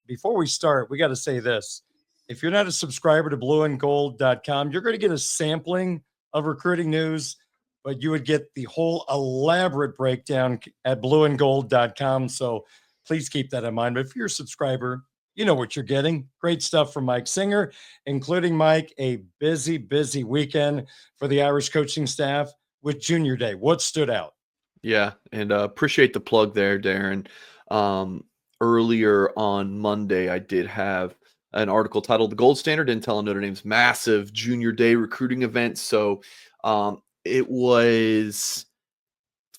before we start, we got to say this. If you're not a subscriber to blueandgold.com, you're going to get a sampling of recruiting news, but you would get the whole elaborate breakdown at blueandgold.com. So please keep that in mind. But if you're a subscriber, you know what you're getting. Great stuff from Mike Singer, including Mike, a busy, busy weekend for the Irish coaching staff with Junior Day. What stood out? Yeah, and appreciate the plug there, Darren. Earlier on Monday, I did have an article titled "The Gold Standard Intel on Notre Dame's Massive Junior Day Recruiting Event." So it was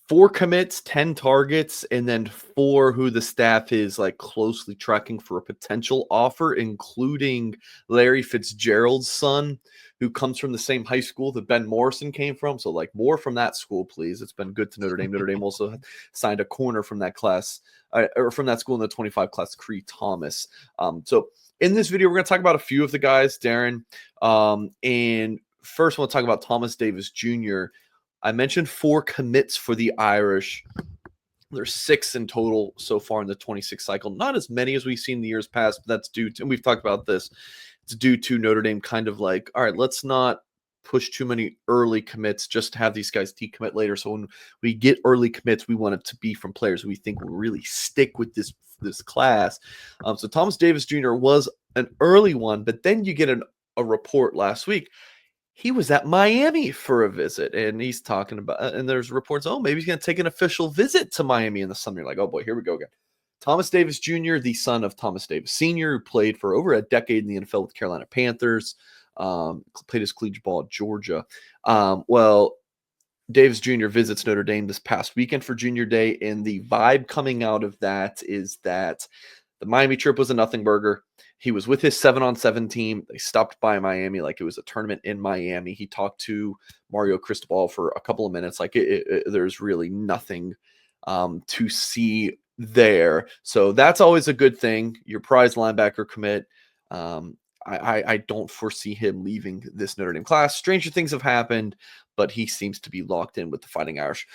4 commits, 10 targets, and then 4 who the staff is like closely tracking for a potential offer, including Larry Fitzgerald's son, who comes from the same high school that Ben Morrison came from. So like more from that school, please. It's been good to Notre Dame. Notre Dame also signed a corner from that class or from that school in the 25 class, Cree Thomas. So in this video, we're going to talk about a few of the guys, Darren. And first, we'll talk about Thomas Davis Jr. I mentioned 4 commits for the Irish. There's 6 in total so far in the 26 cycle. Not as many as we've seen in the years past, but that's due to, and we've talked about this, it's due to Notre Dame kind of like, all right, let's not push too many early commits, just to have these guys decommit later. So when we get early commits, we want it to be from players we think will really stick with this class. So Thomas Davis Jr. was an early one, but then you get a report last week. He was at Miami for a visit, and he's talking about, and there's reports, oh, maybe he's going to take an official visit to Miami in the summer. You're like, oh boy, here we go again. Thomas Davis Jr., the son of Thomas Davis Sr., who played for over a decade in the NFL with Carolina Panthers, played his collegiate ball at Georgia. Well, Davis Jr. visits Notre Dame this past weekend for Junior Day, and the vibe coming out of that is that the Miami trip was a nothing burger. He was with his 7-on-7 team. They stopped by Miami like it was a tournament in Miami. He talked to Mario Cristobal for a couple of minutes. Like there's really nothing to see there. So that's always a good thing. Your prize linebacker commit. I don't foresee him leaving this Notre Dame class. Stranger things have happened, but he seems to be locked in with the Fighting Irish.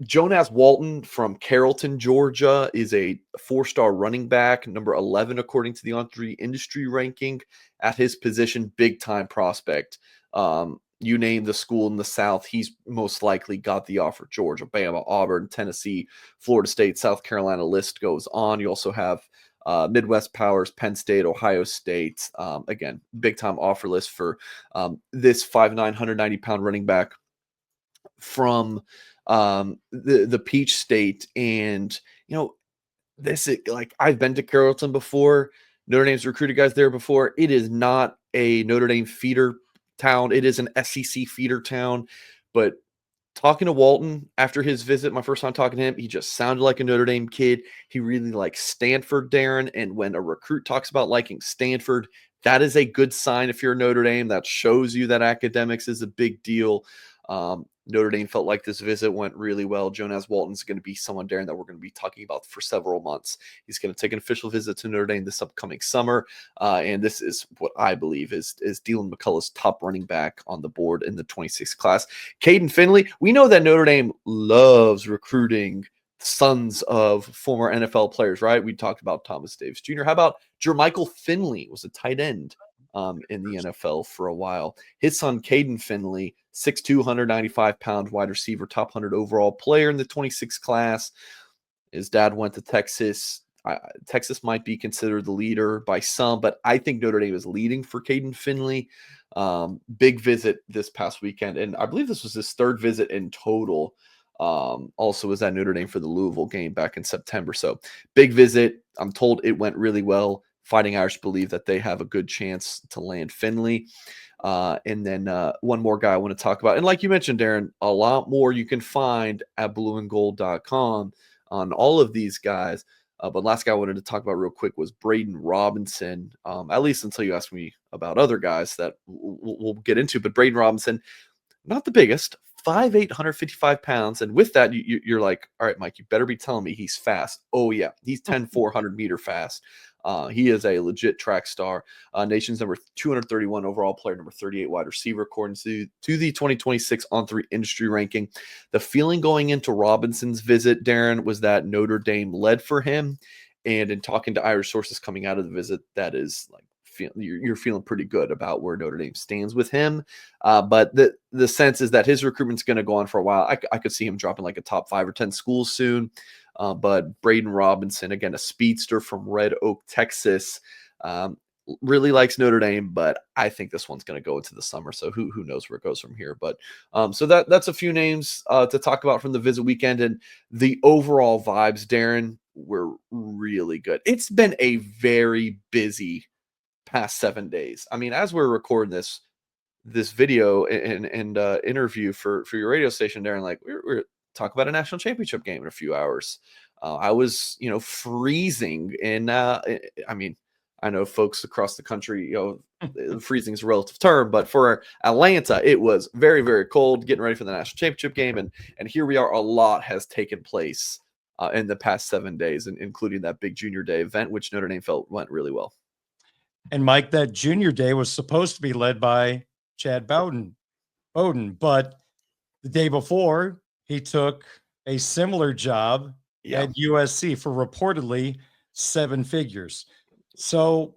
Jonas Walton from Carrollton, Georgia, is a 4-star running back, number 11 according to the On3 industry ranking. At his position, big-time prospect. You name the school in the South, he's most likely got the offer. Georgia, Bama, Auburn, Tennessee, Florida State, South Carolina, list goes on. You also have Midwest Powers, Penn State, Ohio State. Again, big-time offer list for this 5'9", 190-pound running back from the Peach State. And this is like, I've been to Carrollton before. Notre Dame's recruited guys there before. It is not a Notre Dame feeder town. It is an SEC feeder town. But talking to Walton after his visit, my first time talking to him, he just sounded like a Notre Dame kid. He really likes Stanford, Darren. And when a recruit talks about liking Stanford, that is a good sign if you're Notre Dame. That shows you that academics is a big deal. Notre Dame felt like this visit went really well. Jonas Walton's going to be someone, Darren, that we're going to be talking about for several months. He's going to take an official visit to Notre Dame this upcoming summer. And this is what I believe is Dylan McCullough's top running back on the board in the 26th class. Kaydon Finley, we know that Notre Dame loves recruiting sons of former NFL players, right? We talked about Thomas Davis Jr. How about Jermichael Finley? Was a tight end in the NFL for a while. His son, Kaydon Finley, 6'2", 195-pound wide receiver, top 100 overall player in the 26th class. His dad went to Texas. Texas might be considered the leader by some, but I think Notre Dame is leading for Kaydon Finley. Big visit this past weekend, and I believe this was his 3rd visit in total. Also was at Notre Dame for the Louisville game back in September. So big visit. I'm told it went really well. Fighting Irish believe that they have a good chance to land Finley. And then one more guy I want to talk about. And like you mentioned, Darren, a lot more you can find at blueandgold.com on all of these guys. But last guy I wanted to talk about real quick was Braden Robinson, at least until you ask me about other guys that we'll get into. But Braden Robinson, not the biggest, 5'8", 155 pounds. And with that, you're like, all right, Mike, you better be telling me he's fast. Oh, yeah, he's 10, 400-meter fast. He is a legit track star. Nation's number 231 overall player, number 38 wide receiver, according to the 2026 On3 industry ranking. The feeling going into Robinson's visit, Darren, was that Notre Dame led for him. And in talking to Irish sources coming out of the visit, that is like you're feeling pretty good about where Notre Dame stands with him. But the sense is that his recruitment's going to go on for a while. I could see him dropping like a top 5 or 10 schools soon. But Braden Robinson, again, a speedster from Red Oak, Texas, really likes Notre Dame, but I think this one's going to go into the summer. So who knows where it goes from here. But so that's a few names to talk about from the visit weekend, and the overall vibes, Darren, were really good. It's been a very busy past 7 days. I mean, as we're recording this video and interview for your radio station, Darren, like we're talking about a national championship game in a few hours. I was, freezing, and I mean, I know folks across the country, freezing is a relative term, but for Atlanta, it was very, very cold, getting ready for the national championship game, and here we are. A lot has taken place in the past 7 days, and including that big Junior Day event, which Notre Dame felt went really well. And Mike, that Junior Day was supposed to be led by Chad Bowden, but the day before he took a similar job at USC for reportedly 7 figures. So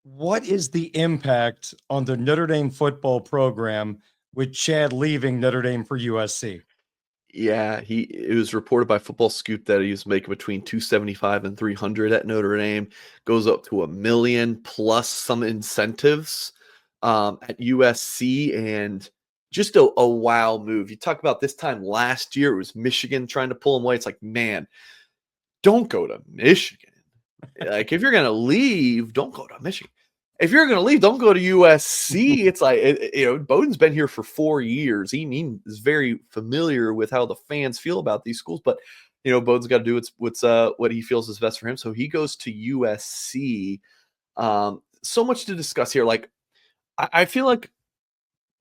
what is the impact on the Notre Dame football program with Chad leaving Notre Dame for USC? Yeah, it was reported by Football Scoop that he was making between 275 and 300 at Notre Dame, goes up to $1 million plus some incentives at USC, and just a wow move. You talk about this time last year, it was Michigan trying to pull him away. It's like, man, don't go to Michigan. Like, if you're going to leave, don't go to Michigan. If you're going to leave, don't go to USC. It's like, Bowden's been here for 4 years. He is very familiar with how the fans feel about these schools, but Bowden's got to do what he feels is best for him. So he goes to USC. So much to discuss here. Like, I feel like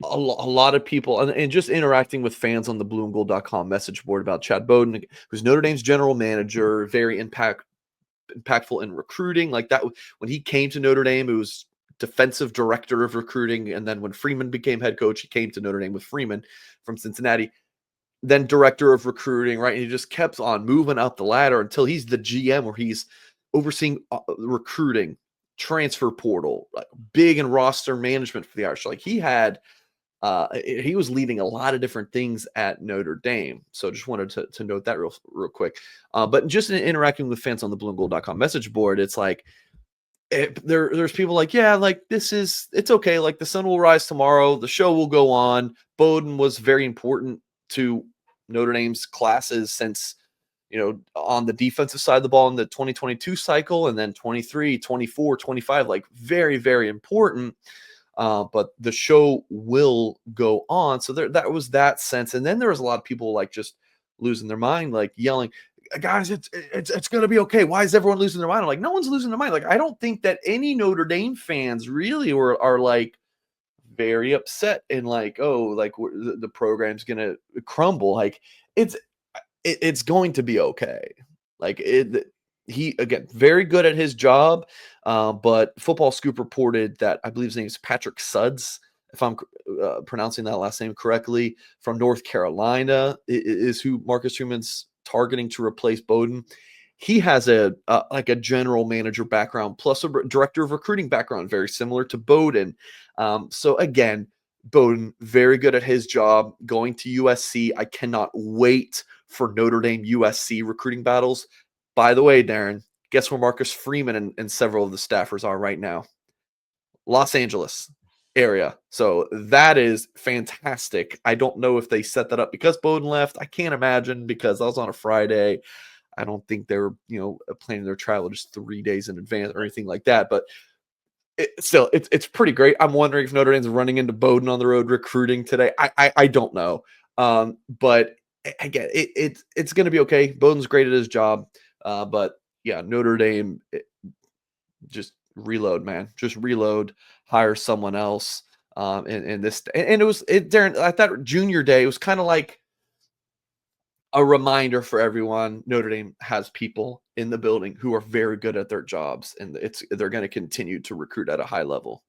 a lot of people, and just interacting with fans on the blueandgold.com message board about Chad Bowden, who's Notre Dame's general manager, very impactful in recruiting. Like that, when he came to Notre Dame, it was defensive director of recruiting, and then when Freeman became head coach, he came to Notre Dame with Freeman from Cincinnati, then director of recruiting, right? And he just kept on moving up the ladder until he's the GM, where he's overseeing recruiting, transfer portal, like big and roster management for the Irish. Like he was leading a lot of different things at Notre Dame. So just wanted to note that real quick. But just in interacting with fans on the blueandgold.com message board, it's like, there's people like, yeah, like it's okay. Like the sun will rise tomorrow. The show will go on. Bowden was very important to Notre Dame's classes since, on the defensive side of the ball in the 2022 cycle, and then 23, 24, 25, like very, very important. But the show will go on. So that was that sense. And then there was a lot of people like just losing their mind, like yelling, guys, it's going to be okay. Why is everyone losing their mind? I'm like, no one's losing their mind. Like, I don't think that any Notre Dame fans really are like very upset and like, oh, like the program's going to crumble. Like it's going to be okay. Like he, again, very good at his job. But Football Scoop reported that, I believe his name is Patrick Sudds, if I'm pronouncing that last name correctly, from North Carolina, is who Marcus Truman's targeting to replace Bowden. He has a general manager background plus a director of recruiting background, very similar to Bowden. So again, Bowden, very good at his job, going to USC. I cannot wait for Notre Dame USC recruiting battles. By the way, Darren, guess where Marcus Freeman and several of the staffers are right now? Los Angeles area. So that is fantastic. I don't know if they set that up because Bowden left. I can't imagine, because that was on a Friday. I don't think they were, planning their travel just 3 days in advance or anything like that. But it's pretty great. I'm wondering if Notre Dame's running into Bowden on the road recruiting today. I don't know. But again, it's going to be okay. Bowden's great at his job. But yeah, Notre Dame, just reload, man. Just reload, hire someone else. And Darren, I thought Junior Day was kind of like a reminder for everyone. Notre Dame has people in the building who are very good at their jobs, and they're going to continue to recruit at a high level.